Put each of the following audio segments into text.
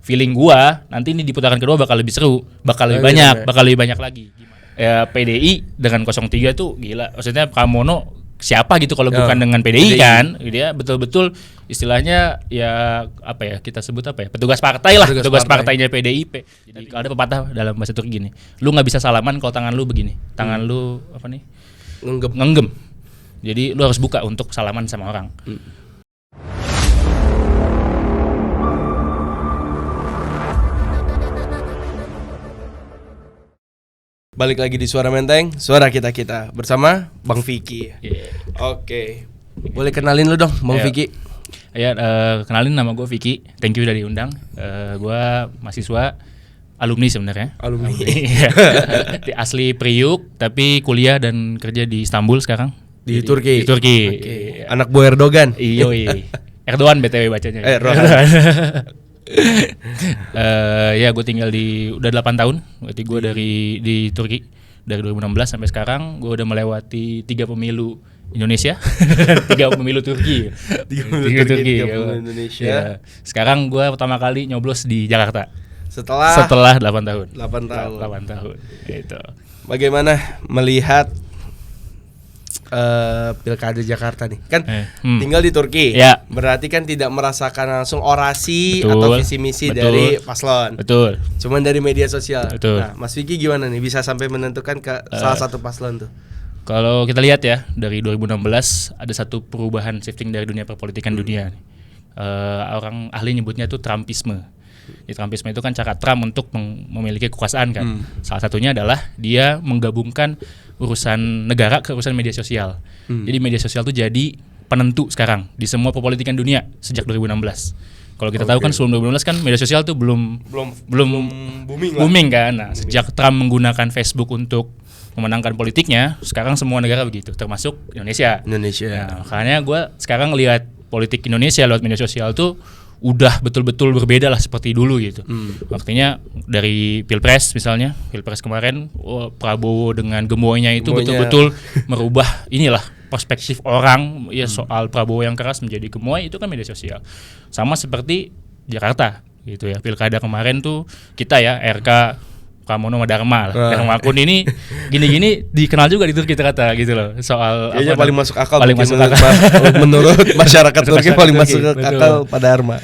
feeling gua nanti ini di putaran kedua bakal lebih seru, bakal lebih banyak lagi. Ya PDI dengan 03 tuh gila. Maksudnya Pramono siapa gitu kalau bukan dengan PDI kan? Dia betul-betul istilahnya ya apa ya kita sebut apa ya? Petugas partai lah, petugas partainya PDIP. Jadi kalau ada pepatah dalam bahasa Turki gini, lu nggak bisa salaman kalau tangan lu begini, tangan lu apa nih? Ngenggem. Jadi lu harus buka untuk salaman sama orang. Balik lagi di Suara Menteng, suara kita bersama Bang Vicky. Oke. Boleh kenalin lu dong, Bang Vicky. Ya, kenalin nama gue Vicky. Thank you udah diundang. Gue mahasiswa alumni sebenarnya. Alumni. Asli Priuk, tapi kuliah dan kerja di Istanbul sekarang. Di Turki. Okay. Anak Bu Erdogan. Iya. Erdogan BTW bacanya. Erdogan. Ya gue tinggal udah 8 tahun. Berarti gue di Turki dari 2016 sampai sekarang. Gue udah melewati 3 pemilu Indonesia, 3 pemilu Turki. 3 pemilu Indonesia. Ya. Sekarang gue pertama kali nyoblos di Jakarta. Setelah 8 tahun. 8 tahun. Gitu. Bagaimana melihat Pilkada Jakarta nih kan tinggal di Turki, berarti kan tidak merasakan langsung orasi atau visi misi dari paslon. Betul. Cuman dari media sosial. Betul. Nah, Mas Vicky gimana nih bisa sampai menentukan ke salah satu paslon tuh? Kalau kita lihat ya dari 2016 ada satu perubahan shifting dari dunia perpolitikan dunia. Orang ahli nyebutnya tuh Trumpisme. Di Trumpisme itu kan cara Trump untuk memiliki kekuasaan kan. Salah satunya adalah dia menggabungkan urusan negara ke urusan media sosial. Jadi media sosial tuh jadi penentu sekarang di semua perpolitikan dunia sejak 2016. Kalau kita tahu kan sebelum 2016 kan media sosial tuh belum booming kan. Nah, sejak Trump menggunakan Facebook untuk memenangkan politiknya, sekarang semua negara begitu, termasuk Indonesia. Nah, makanya gue sekarang lihat politik Indonesia lewat media sosial tuh udah betul-betul berbeda lah seperti dulu gitu. Artinya dari Pilpres misalnya, Pilpres kemarin Prabowo dengan gemoynya itu betul-betul merubah inilah perspektif orang ya soal Prabowo yang keras menjadi gemoy itu kan media sosial. Sama seperti Jakarta gitu ya. Pilkada kemarin tuh kita ya RK Pramono Dharma lah. Dharma Kun ini gini-gini dikenal juga di Turki ternyata gitu loh. Soal kayaknya paling masuk akal menurut masyarakat Turki paling masuk akal pada Dharma.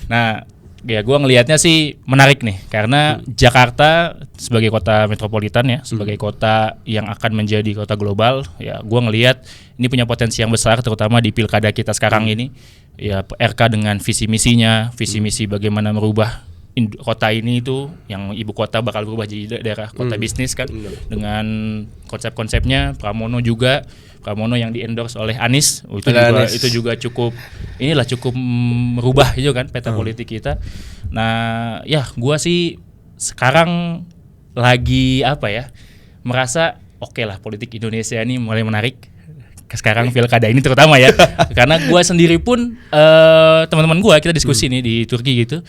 Nah, ya gue ngelihatnya sih menarik nih karena Jakarta sebagai kota metropolitan ya, sebagai kota yang akan menjadi kota global, ya gue ngelihat ini punya potensi yang besar terutama di pilkada kita sekarang ini. Ya RK dengan visi misinya, visi misi bagaimana merubah kota ini itu yang ibu kota bakal berubah jadi daerah kota bisnis kan dengan konsep-konsepnya. Pramono yang di-endorse oleh Anies itu juga cukup merubah itu kan peta politik kita. Nah, ya gua sih sekarang lagi merasa oke lah politik Indonesia ini mulai menarik. Sekarang pilkada ini terutama ya. Karena gua sendiri pun teman-teman gua kita diskusi nih di Turki gitu.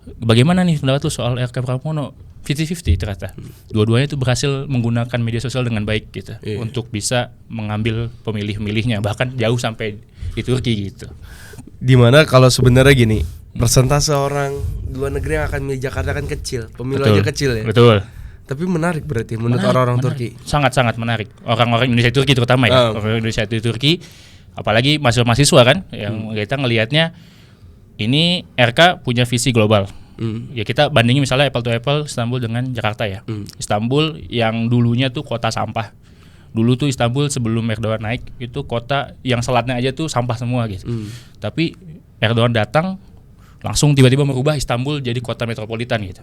Bagaimana nih pendapat lu soal RK Pramono? 50-50 ternyata. Dua-duanya itu berhasil menggunakan media sosial dengan baik gitu untuk bisa mengambil pemilih-pemilihnya bahkan jauh sampai di Turki gitu. Dimana kalau sebenarnya gini, persentase orang luar negeri yang akan milih Jakarta kan kecil, pemilu aja kecil ya. Betul. Tapi menarik berarti menurut orang-orang Turki. Sangat-sangat menarik. Orang-orang Indonesia Turki terutama ya. Orang Indonesia di Turki apalagi mahasiswa kan yang kita ngelihatnya ini RK punya visi global. Ya kita bandingin misalnya apple to apple Istanbul dengan Jakarta ya. Istanbul yang dulunya tuh kota sampah. Dulu tuh Istanbul sebelum Erdogan naik itu kota yang selatnya aja tuh sampah semua gitu. Tapi Erdogan datang langsung tiba-tiba merubah Istanbul jadi kota metropolitan gitu.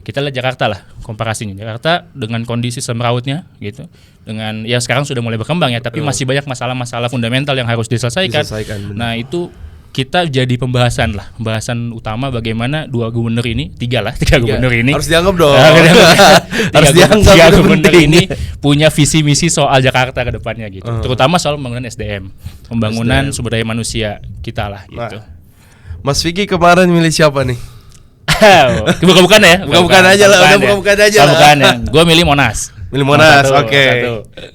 Kita lihat Jakarta lah komparasinya. Jakarta dengan kondisi semrautnya gitu. Dengan ya sekarang sudah mulai berkembang ya, tapi masih banyak masalah-masalah fundamental yang harus diselesaikan. Nah, itu kita jadi pembahasan utama bagaimana tiga gubernur ini harus dianggap dong tiga gubernur ini punya visi misi soal Jakarta ke depannya gitu, terutama soal pembangunan pembangunan sumber daya manusia kita lah gitu. Mas Vicky kemarin milih siapa nih? Bukan ya? Bukan aja lah. Gue milih Monas. Oke.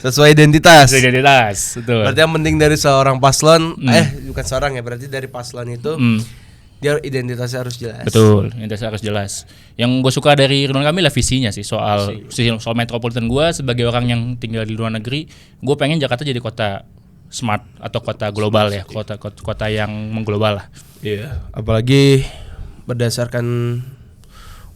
Sesuai identitas. Betul. Berarti yang penting dari seorang paslon, bukan seorang ya, berarti dari paslon itu Dia identitasnya harus jelas. Betul, identitasnya harus jelas. Yang gue suka dari Ridwan Kamil lah visinya sih soal metropolitan. Gue sebagai orang yang tinggal di luar negeri, gue pengen Jakarta jadi kota smart atau kota global ya, kota yang mengglobal lah. Iya, apalagi berdasarkan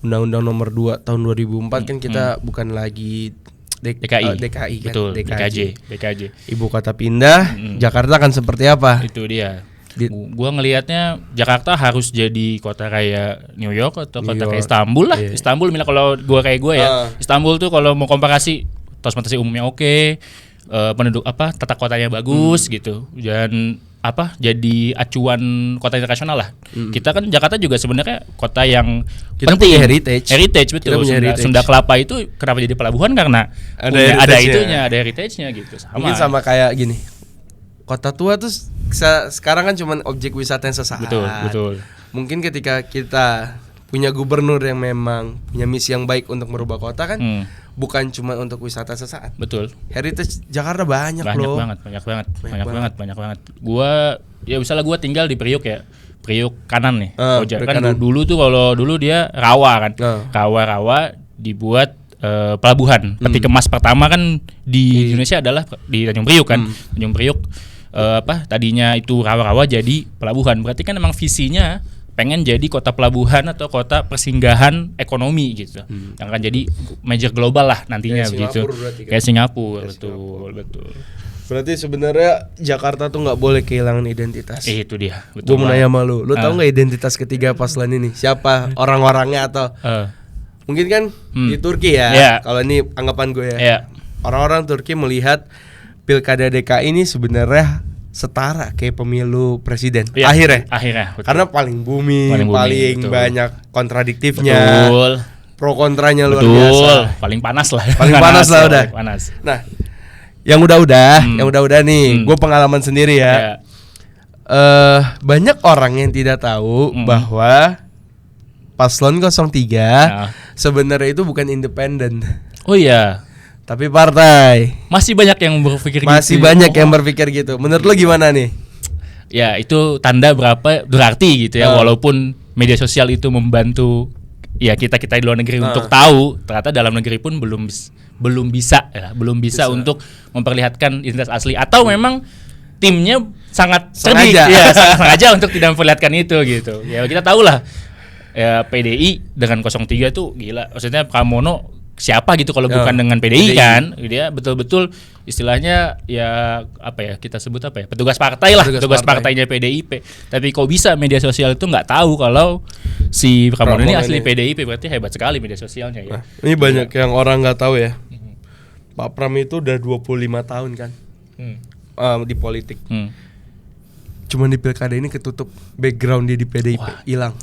Undang-Undang Nomor 2 tahun 2004 kan kita bukan lagi DKI kan, betul, DKJ. Ibu kota pindah, Jakarta akan seperti apa? Itu dia. Gua ngelihatnya Jakarta harus jadi kota kayak New York atau kota kayak Istanbul lah. Istanbul misalnya kalau kayak gue ya. Istanbul tuh kalau mau komparasi transportasi umumnya oke, penduduk tata kotanya bagus gitu. Dan jadi acuan kota internasional lah. Kita kan Jakarta juga sebenarnya kota yang kita penting. Punya heritage Betul. Sunda Kelapa itu kenapa jadi pelabuhan karena ada heritage-nya gitu. Mungkin sama kayak gini. Kota tua tuh sekarang kan cuma objek wisata yang sesaat. Betul. Mungkin ketika kita punya gubernur yang memang punya misi yang baik untuk merubah kota kan, bukan cuma untuk wisata sesaat. Betul. Heritage Jakarta banyak loh. Banyak banget. Gua misalnya gua tinggal di Priuk ya. Priuk kanan nih. Kan dulu tuh kalau dulu dia rawa kan. Rawa dibuat pelabuhan. Peti kemas pertama kan di Indonesia adalah di Tanjung Priuk kan. Tanjung Priuk tadinya itu rawa-rawa jadi pelabuhan. Berarti kan emang visinya pengen jadi kota pelabuhan atau kota persinggahan ekonomi gitu. Yang akan jadi major global lah nantinya begitu. Kayak Singapura, betul. Berarti sebenarnya Jakarta tuh nggak boleh kehilangan identitas. Itu dia. Gue mau nanya sama lu tahu nggak identitas ketiga paslon ini? Siapa orang-orangnya atau mungkin kan di Turki ya? Kalau ini anggapan gue ya. Orang-orang Turki melihat Pilkada DKI ini sebenarnya setara kayak pemilu presiden. Akhirnya betul. Karena paling booming, banyak kontradiktifnya. Betul. Pro kontranya luar biasa. Paling panas lah. Udah. Nah, yang udah nih, gue pengalaman sendiri ya. Banyak orang yang tidak tahu bahwa paslon 03 sebenarnya itu bukan independen. Oh iya. Tapi partai. Masih banyak yang berpikir yang berpikir gitu. Menurut lo gimana nih? Ya itu tanda berarti gitu ya. Walaupun media sosial itu membantu ya kita di luar negeri untuk tahu, ternyata dalam negeri pun belum bisa untuk memperlihatkan identitas asli atau memang timnya sangat cerdik sangat sengaja untuk tidak memperlihatkan itu gitu. Ya kita tahu lah ya PDI dengan 03 tuh gila. Maksudnya Pramono siapa gitu kalau bukan dengan PDI kan. Dia betul-betul istilahnya ya kita sebut petugas partai lah, petugas partainya PDIP. Tapi kok bisa media sosial itu nggak tahu kalau si Pramono ini asli PDIP, berarti hebat sekali media sosialnya ya. Ini banyak yang orang nggak tahu ya. Pak Pram itu udah 25 tahun kan di politik. Cuman di pilkada ini ketutup background dia di PDIP, hilang.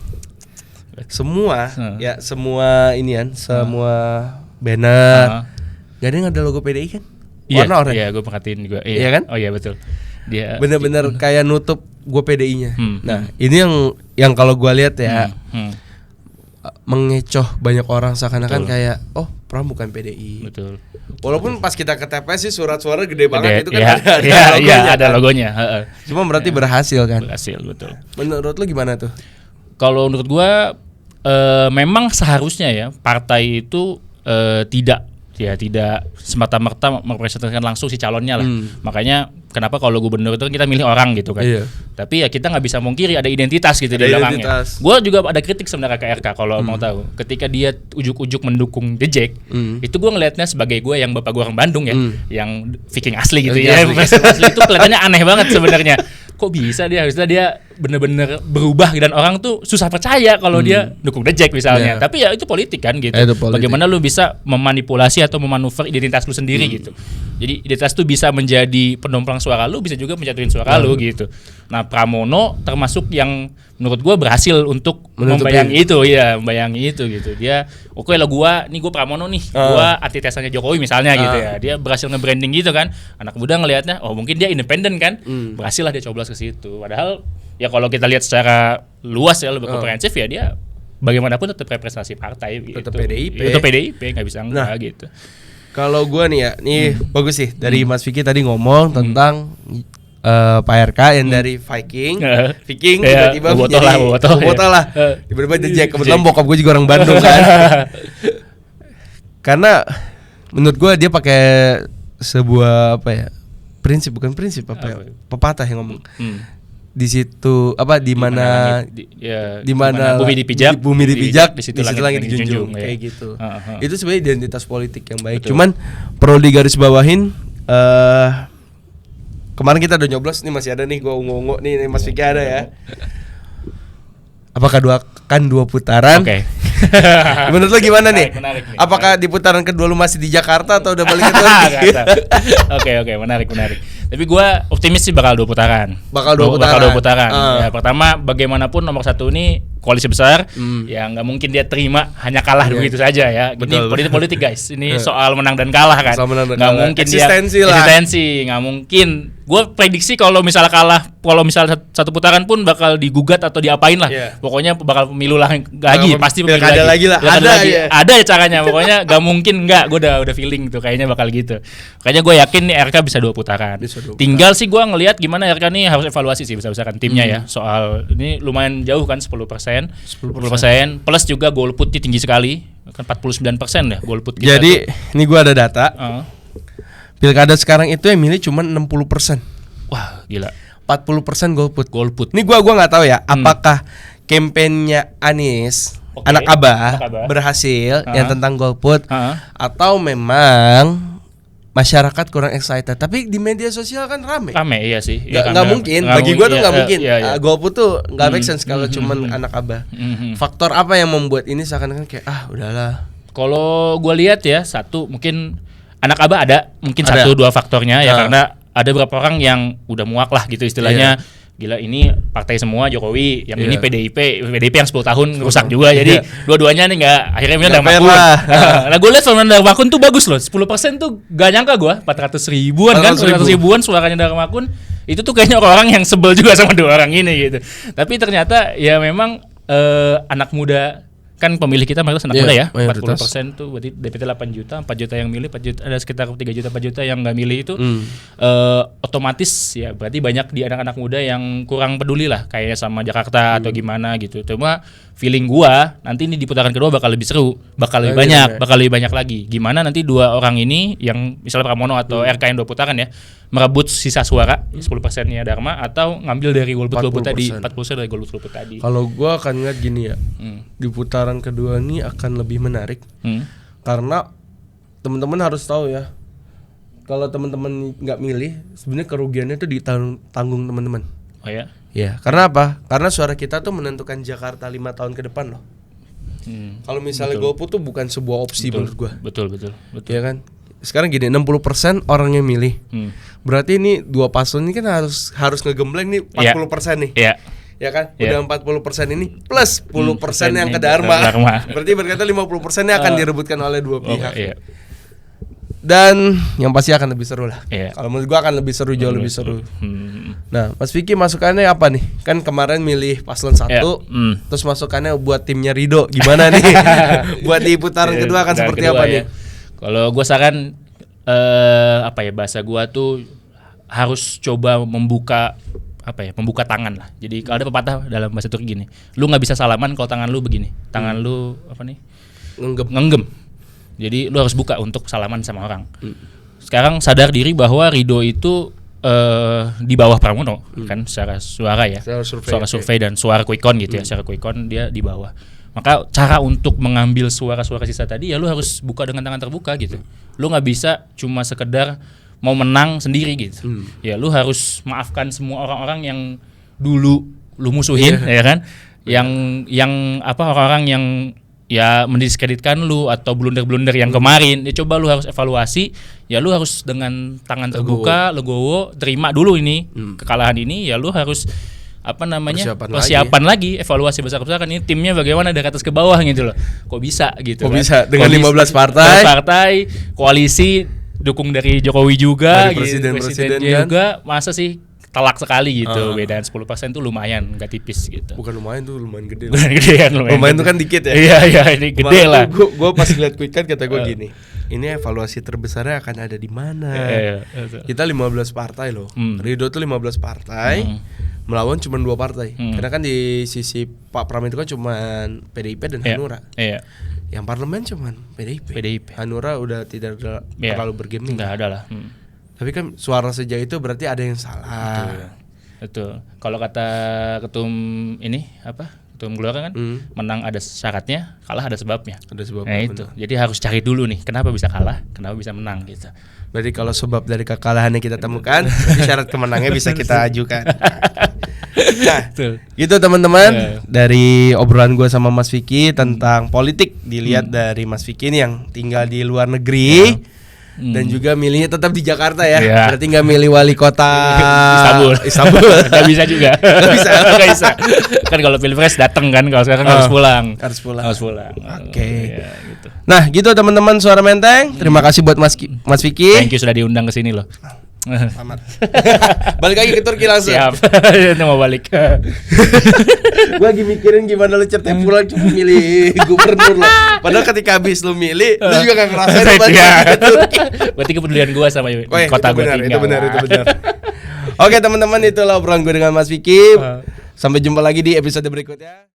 Semua semua banner gak ada yang ada logo PDI kan? Warna oranye. Iya, gue perhatiin juga. Iya kan? Oh iya betul. Dia bener-bener kayak nutup gue PDI-nya. Nah, ini yang kalau gue lihat ya mengecoh banyak orang seakan-akan kayak Pram bukan PDI. Betul. Walaupun pas kita ke TPS sih surat suara gede banget itu kan ada logonya. Cuma berarti berhasil kan? Berhasil, betul. Menurut lu gimana tuh? Kalau menurut gua memang seharusnya ya partai itu tidak semata-merta merepresentasikan langsung si calonnya lah. Makanya kenapa kalau gubernur itu kita milih orang gitu kan. Tapi ya kita nggak bisa mungkiri ada identitas gitu di belakangnya. Gue juga ada kritik sebenarnya ke RK kalau mau tahu. Ketika dia ujuk-ujuk mendukung The Jack, itu gue ngelihatnya sebagai gue yang bapak gue orang Bandung ya, yang Viking asli gitu ya. Asli itu kelihatannya aneh banget sebenarnya. Kok bisa harusnya dia bener-bener berubah dan orang tuh susah percaya kalau dia dukung The Jack misalnya. Tapi ya itu politik kan gitu. Bagaimana lu bisa memanipulasi atau memanuver identitas lu sendiri gitu. Jadi identitas tuh bisa menjadi penopang suara lu, bisa juga menjatuhin suara lu gitu. Nah Pramono termasuk yang menurut gue berhasil untuk membayangi itu gitu. Dia oke lah gue Pramono nih, gue antitesanya Jokowi misalnya gitu ya. Dia berhasil nge-branding gitu kan. Anak muda ngelihatnya mungkin dia independen kan. Berhasil lah dia coblos ke situ. Padahal ya kalau kita lihat secara luas ya lebih komprehensif ya dia bagaimanapun tetap representasi partai gitu. Tetap PDIP. Itu PDIP nggak bisa enggak gitu. Kalau gue nih ya, bagus sih dari Mas Vicky tadi ngomong tentang Pak RK yang dari Viking tiba-tiba menjadi Bobotoh lah. Tiba-tiba jadi Jack. Kebetulan bokap gue juga orang Bandung kan. Karena menurut gue dia pakai sebuah pepatah yang ngomong. Di situ di mana bumi dipijak di situ langit dijunjung kayak gitu. Itu sebenarnya identitas politik yang baik. Betul. Cuman perlu digarisbawahin kemarin kita udah nyoblos nih, masih ada nih gua ungu-ungu nih Mas Vicky ada ya. Apakah dua putaran? Oke. Menurut lo gimana nih? Menarik. Apakah di putaran kedua lu masih di Jakarta atau udah balik ke Turki? Oke, menarik. Tapi gue optimis sih bakal 2 putaran. Bakal dua putaran. Ya, pertama bagaimanapun nomor 1 ini koalisi besar, ya nggak mungkin dia terima hanya kalah begitu saja ya. Ini politik guys, ini soal menang dan kalah kan. Nggak mungkin eksistensi, nggak mungkin. Gue prediksi kalau misalnya kalah, kalau misalnya 1 putaran pun bakal digugat atau diapain lah. Pokoknya bakal pemilu lagi, pasti pemilu lagi lah. Ada ya caranya. Pokoknya nggak mungkin nggak. Gue udah feeling tuh kayaknya bakal gitu. Kayaknya gue yakin nih RK bisa 2 putaran. Tinggal sih gue ngelihat gimana RK nih harus evaluasi sih besar-besaran timnya ya. Soal ini lumayan jauh kan 10%. 10% plus juga golputnya tinggi sekali, kan 49% ya golput kita. Jadi ini gua ada data. Pilkada sekarang itu yang milih cuma 60%. Wah, gila. 40% golput. Ini gua enggak tahu ya, apakah kampanyenya Anies anak Abah berhasil yang tentang golput atau memang masyarakat kurang excited. Tapi di media sosial kan rame iya sih. Nggak mungkin. Bagi gue tuh nggak mungkin. Golput tuh nggak make sense kalau cuman anak Abah. Faktor apa yang membuat ini seakan-akan kayak udahlah. Kalau gue lihat ya, satu mungkin anak Abah ada mungkin 1-2 faktornya ya, karena ada beberapa orang yang udah muak lah gitu istilahnya. Gila, ini partai semua Jokowi, yang ini PDIP yang 10 tahun rusak juga. Jadi dua-duanya nih akhirnya milih Darmakun. Nah, gue lihat sama Darmakun tuh bagus loh. 10% tuh gak nyangka gue, 400 ribuan kan, 400 ribuan suaranya Darmakun. Itu tuh kayaknya orang yang sebel juga sama 2 orang ini gitu. Tapi ternyata ya memang anak muda, kan pemilih kita mayoritas anak muda ya, 40% tuh berarti DPT 8 juta, 4 juta yang milih, 4 juta, ada sekitar 3 juta, 4 juta yang nggak milih itu, otomatis ya berarti banyak di anak-anak muda yang kurang peduli lah kayaknya sama Jakarta atau gimana gitu. Cuma feeling gua nanti ini di putaran kedua bakal lebih seru, bakal lebih banyak lagi. Gimana nanti 2 orang ini yang misalnya Pramono atau RK yang 2 putaran ya, merebut sisa suara 10%-nya Dharma atau ngambil dari golput tadi, 40% dari golput tadi. Kalau gua akan ngeliat gini ya, di putaran kedua ini akan lebih menarik karena teman-teman harus tahu ya, kalau teman-teman nggak milih sebenarnya kerugiannya itu ditanggung teman-teman. Oh ya? Ya, karena apa? Karena suara kita tuh menentukan Jakarta 5 tahun ke depan loh. Kalau misalnya golput tuh bukan sebuah opsi menurut gua. Betul. Ya kan? Sekarang gini, 60% orang yang milih. Berarti ini 2 paslon ini kan harus ngegembleng nih 40% nih. Iya. Ya kan? Udah 40% ini plus 10% yang ke Dharma. Berarti berkata 50%-nya akan direbutkan oleh 2 pihak. Dan yang pasti akan lebih seru lah. Kalau menurut gua akan lebih seru, jauh lebih seru. Nah, Mas Vicky masukannya apa nih? Kan kemarin milih paslon 1, terus masukannya buat timnya Rido. Gimana nih? Buat di putaran kedua akan seperti apa nih? Kalau gua saran bahasa gua tuh harus coba membuka tangan lah. Jadi kalau ada pepatah dalam bahasa Turki gini, lu nggak bisa salaman kalau tangan lu begini, tangan lu ngenggem. Jadi lu harus buka untuk salaman sama orang. Sekarang sadar diri bahwa Rido itu di bawah Pramono kan secara suara ya, suara survei dan suara quick count gitu ya, secara quick count dia di bawah. Maka cara untuk mengambil suara-suara sisa tadi ya lu harus buka dengan tangan terbuka gitu. Lu nggak bisa cuma sekedar mau menang sendiri gitu. Ya lu harus maafkan semua orang-orang yang dulu lu musuhin ya kan. Yang orang-orang yang ya mendiskreditkan lu atau blunder-blunder yang kemarin. Ya coba lu harus evaluasi. Ya lu harus dengan tangan terbuka, legowo, terima dulu ini kekalahan ini. Ya lu harus persiapan lagi, evaluasi besar-besaran ini timnya bagaimana dari atas ke bawah gitu loh. Kok bisa gitu? Bisa dengan 15 partai, koalisi dukung dari Jokowi juga, dari presiden juga. Masa sih telak sekali gitu. Bedaan 10% tuh lumayan, nggak tipis gitu. Bukan lumayan tuh, lumayan gede. Bukan gedean, lumayan tuh kan dikit ya. Iya, ini gede lah. Gue pas lihat quick count kata gue gini. Ini evaluasi terbesarnya akan ada di mana? Kita 15 partai loh. Ridho tuh 15 partai. Melawan cuma 2 partai. Karena kan di sisi Pak Pram itu kan cuma PDIP dan Hanura. Yang parlemen cuma PDIP. Hanura udah tidak terlalu bergeming. Enggak ada lah. Tapi kan suara sejauh itu berarti ada yang salah. Betul. Kalau kata ketum ini ketum Gelora kan menang ada syaratnya, kalah ada sebabnya. Ada sebabnya. Nah itu. Jadi harus cari dulu nih, kenapa bisa kalah, kenapa bisa menang gitu. Berarti kalau sebab dari kekalahannya kita temukan, berarti syarat kemenangnya bisa kita ajukan. Nah, gitu teman-teman, dari obrolan gue sama Mas Vicky tentang politik, dilihat dari Mas Vicky ini yang tinggal di luar negeri. Dan juga milihnya tetap di Jakarta ya. Berarti nggak milih wali kota Istanbul. Nggak bisa juga. Nggak bisa. Kan kalau pilpres datang kan, kalau sekarang harus pulang. Oke. Gitu. Nah gitu teman-teman Suara Menteng. Terima kasih buat Mas Vicky. Thank you sudah diundang ke sini loh. Selamat. Balik lagi ke Turki langsung. Siap. Mau balik. Gue lagi mikirin gimana lu ceritanya pulang cuma milih gubernur lo. Padahal ketika habis lu milih, lu juga gak ngerasain balik ke Turki. Berarti kepedulian gue sama kota gue tinggal. Itu benar. Oke teman-teman, itulah obrolan gue dengan Mas Vicky. Sampai jumpa lagi di episode berikutnya.